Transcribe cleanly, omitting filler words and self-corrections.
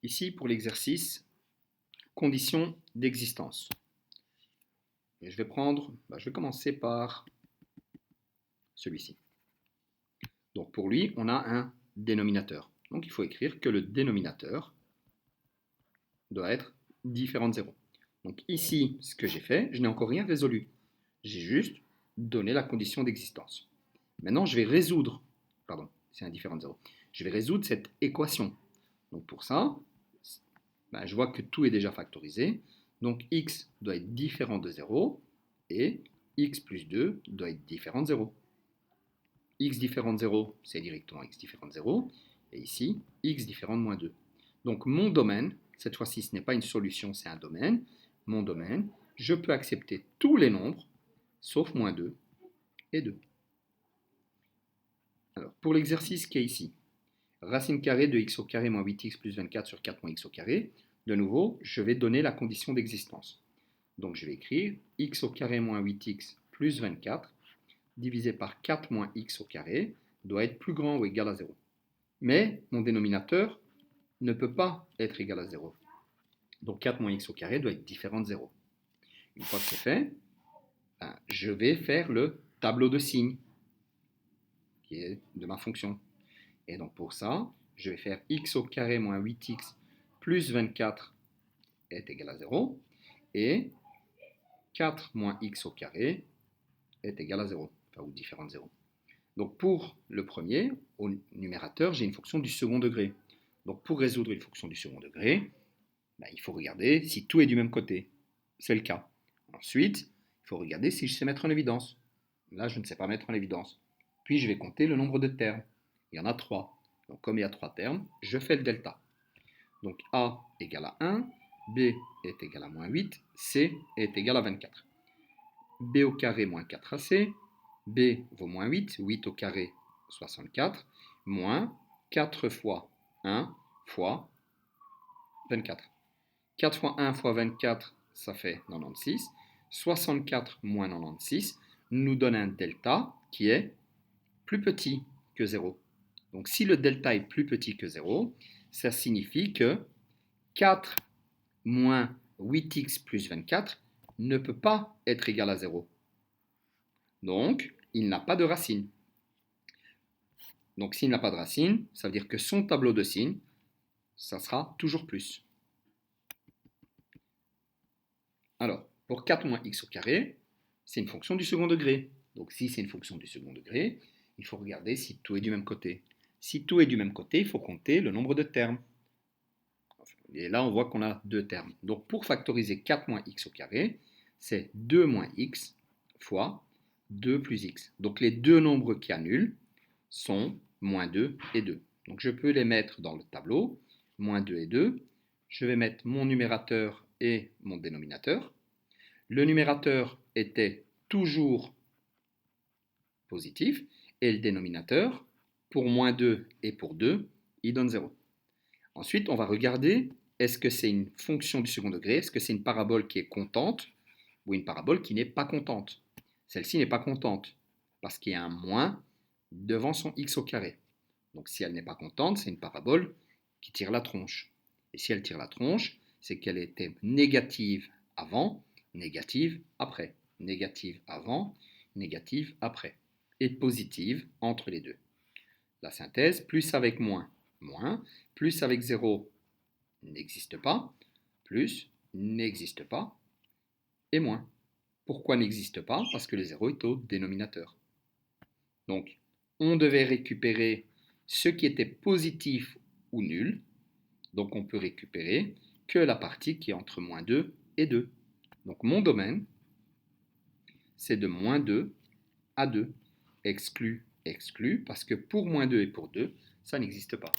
Ici, pour l'exercice, conditions d'existence. Je vais commencer par celui-ci. Donc pour lui, on a un dénominateur. Donc il faut écrire que le dénominateur doit être différent de 0. Donc ici, ce que j'ai fait, je n'ai encore rien résolu. J'ai juste donné la condition d'existence. Maintenant, je vais résoudre, c'est indifférent de 0. Je vais résoudre cette équation. Donc pour ça, je vois que tout est déjà factorisé. Donc x doit être différent de 0 et x plus 2 doit être différent de 0. X différent de 0, c'est directement x différent de 0. Et ici, x différent de moins 2. Donc mon domaine, cette fois-ci ce n'est pas une solution, c'est un domaine. Mon domaine, je peux accepter tous les nombres, sauf moins 2 et 2. Alors, pour l'exercice qui est ici, racine carrée de x au carré moins 8x plus 24 sur 4 moins x au carré, de nouveau, je vais donner la condition d'existence. Donc je vais écrire x au carré moins 8x plus 24 divisé par 4 moins x au carré doit être plus grand ou égal à 0. Mais mon dénominateur ne peut pas être égal à 0. Donc 4 moins x au carré doit être différent de 0. Une fois que c'est fait, je vais faire le tableau de signes qui est de ma fonction. Et donc pour ça, je vais faire x au carré moins 8x plus 24 est égal à 0. Et 4 moins x au carré est égal à 0, ou différent de 0. Donc pour le premier, au numérateur, j'ai une fonction du second degré. Donc pour résoudre une fonction du second degré, il faut regarder si tout est du même côté. C'est le cas. Ensuite, il faut regarder si je sais mettre en évidence. Là, je ne sais pas mettre en évidence. Puis je vais compter le nombre de termes. Il y en a 3. Donc comme il y a 3 termes, je fais le delta. Donc A égale à 1, B est égal à moins 8, C est égal à 24. B au carré moins 4AC, B vaut moins 8, 8 au carré 64, moins 4 fois 1 fois 24. 4 fois 1 fois 24, ça fait 96. 64 moins 96 nous donne un delta qui est plus petit que 0. Donc si le delta est plus petit que 0, ça signifie que 4 moins 8x plus 24 ne peut pas être égal à 0. Donc, il n'a pas de racine. Donc, s'il n'a pas de racine, ça veut dire que son tableau de signes, ça sera toujours plus. Alors, pour 4 moins x au carré, c'est une fonction du second degré. Donc, si c'est une fonction du second degré, il faut regarder si tout est du même côté. Si tout est du même côté, il faut compter le nombre de termes. Et là, on voit qu'on a 2 termes. Donc, pour factoriser 4 moins x au carré, c'est 2 moins x fois 2 plus x. Donc, les deux nombres qui annulent sont moins 2 et 2. Donc, je peux les mettre dans le tableau, moins 2 et 2. Je vais mettre mon numérateur et mon dénominateur. Le numérateur était toujours positif et le dénominateur, pour moins 2 et pour 2, il donne 0. Ensuite, on va regarder, est-ce que c'est une fonction du second degré, est-ce que c'est une parabole qui est contente ou une parabole qui n'est pas contente. Celle-ci n'est pas contente parce qu'il y a un moins devant son x au carré. Donc si elle n'est pas contente, c'est une parabole qui tire la tronche. Et si elle tire la tronche, c'est qu'elle était négative avant, négative après, négative avant, négative après, et positive entre les deux. La synthèse, plus avec moins, moins, plus avec 0 n'existe pas, plus n'existe pas, et moins. Pourquoi n'existe pas? Parce que le 0 est au dénominateur. Donc, on devait récupérer ce qui était positif ou nul. Donc, on peut récupérer que la partie qui est entre moins 2 et 2. Donc, mon domaine, c'est de moins 2 à 2. Exclu, exclu, parce que pour moins 2 et pour 2, ça n'existe pas.